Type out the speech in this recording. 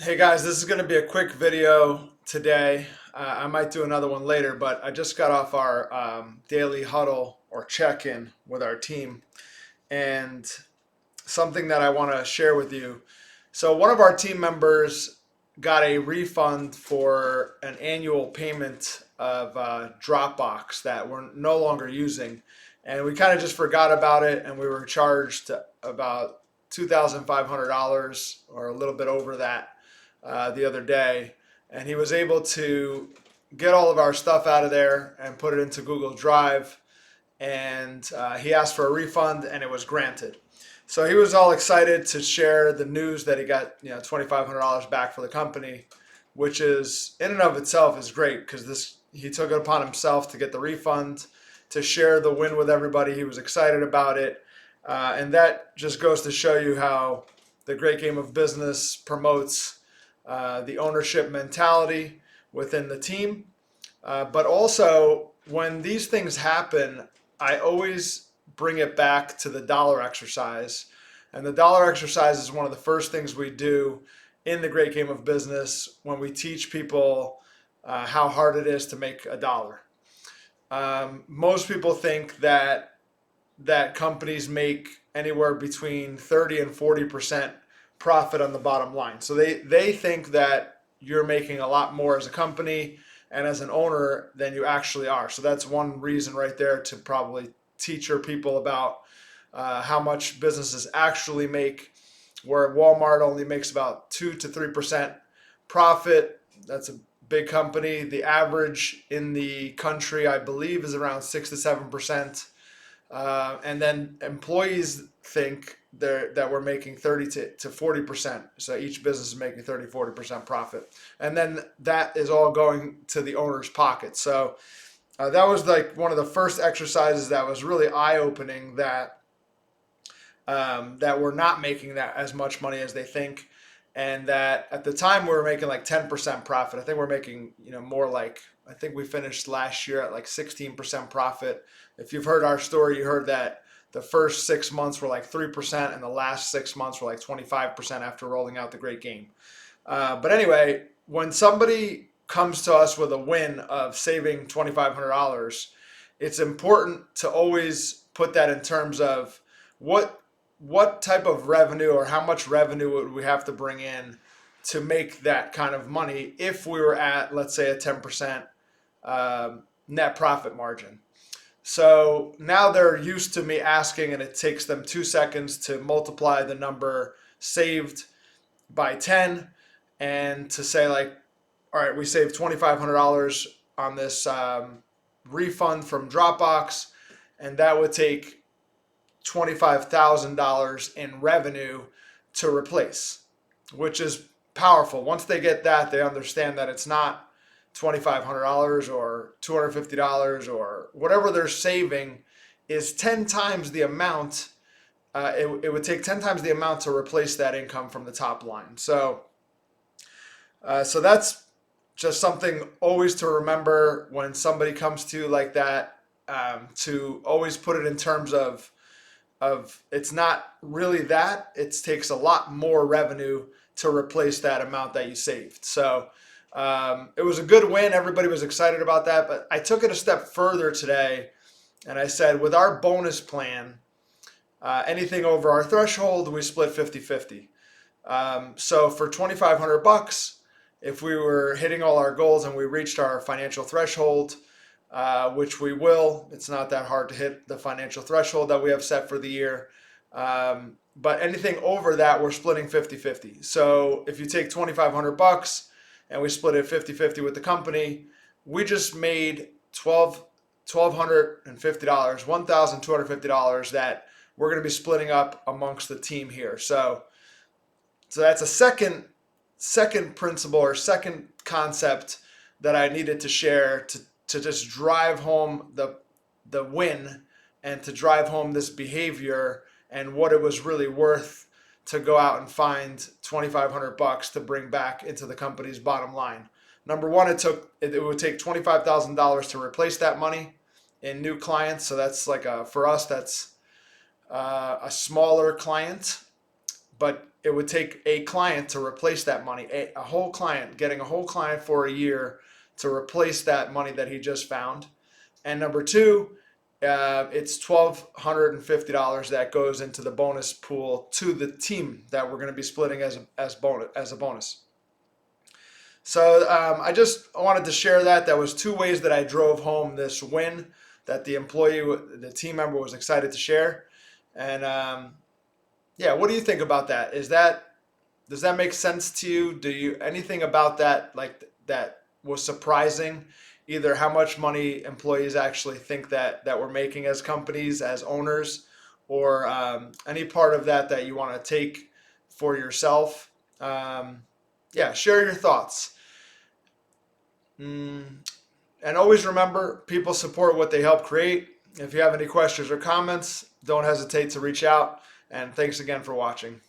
Hey guys, this is going to be a quick video today. I might do another one later, but I just got off our daily huddle or check-in with our team, and something that I want to share with you. So one of our team members got a refund for an annual payment of Dropbox that we're no longer using, and we kind of just forgot about it, and we were charged about $2,500 or a little bit over that the other day, and he was able to get all of our stuff out of there and put it into Google Drive. And he asked for a refund, and it was granted. So he was all excited to share the news that he got, $2,500 back for the company, which is in and of itself is great because this he took it upon himself to get the refund, to share the win with everybody. He was excited about it, and that just goes to show you how the great game of business promotes the ownership mentality within the team. But also, when these things happen, I always bring it back to the dollar exercise. And the dollar exercise is one of the first things we do in the great game of business when we teach people how hard it is to make a dollar. Most people think that companies make anywhere between 30 and 40% profit on the bottom line. So they think that you're making a lot more as a company and as an owner than you actually are. So that's one reason right there to probably teach your people about how much businesses actually make, where Walmart only makes about 2 to 3% profit. That's a big company. The average in the country, I believe, is around 6 to 7%. And then employees think that we're making 30 to 40%. So each business is making 30, 40% profit. And then that is all going to the owner's pocket. So that was like one of the first exercises that was really eye opening, that we're not making that as much money as they think. And that at the time we were making like 10% profit. I think we're making, more like, I think we finished last year at like 16% profit. If you've heard our story, you heard that the first 6 months were like 3%, and the last 6 months were like 25% after rolling out the great game. But anyway, when somebody comes to us with a win of saving $2,500, it's important to always put that in terms of what what type of revenue or how much revenue would we have to bring in to make that kind of money if we were at, let's say, a 10% net profit margin. So now they're used to me asking, and it takes them 2 seconds to multiply the number saved by 10 and to say, like, all right, we saved $2,500 on this refund from Dropbox, and that would take $25,000 in revenue to replace, which is powerful. Once they get that, they understand that it's not $2,500 or $250 or whatever they're saving is 10 times the amount. It would take 10 times the amount to replace that income from the top line. So that's just something always to remember when somebody comes to you like that, to always put it in terms of it's not really that, it takes a lot more revenue to replace that amount that you saved. So it was a good win. Everybody was excited about that. But I took it a step further today, and I said, with our bonus plan, anything over our threshold, we split 50-50. So for 2,500 bucks, if we were hitting all our goals and we reached our financial threshold, which we will. It's not that hard to hit the financial threshold that we have set for the year. But anything over that, we're splitting 50-50. So if you take 2,500 bucks and we split it 50-50 with the company, we just made $1,250, $1,250 that we're going to be splitting up amongst the team here. So that's a second principle or second concept that I needed to share to just drive home the win, and to drive home this behavior and what it was really worth to go out and find 2,500 bucks to bring back into the company's bottom line. Number one, it would take $25,000 to replace that money in new clients. So that's like for us, that's a smaller client, but it would take a client to replace that money, a whole client, getting a whole client for a year to replace that money that he just found. And number two, it's $1,250 that goes into the bonus pool to the team that we're going to be splitting as a bonus. So I just wanted to share that. That was two ways that I drove home this win that the team member was excited to share. And yeah, what do you think about that? Does that make sense to you? Do you anything about that that was surprising? Either how much money employees actually think that we're making as companies, as owners, or any part of that you want to take for yourself. Yeah, share your thoughts. And always remember, people support what they help create. If you have any questions or comments, don't hesitate to reach out. And thanks again for watching.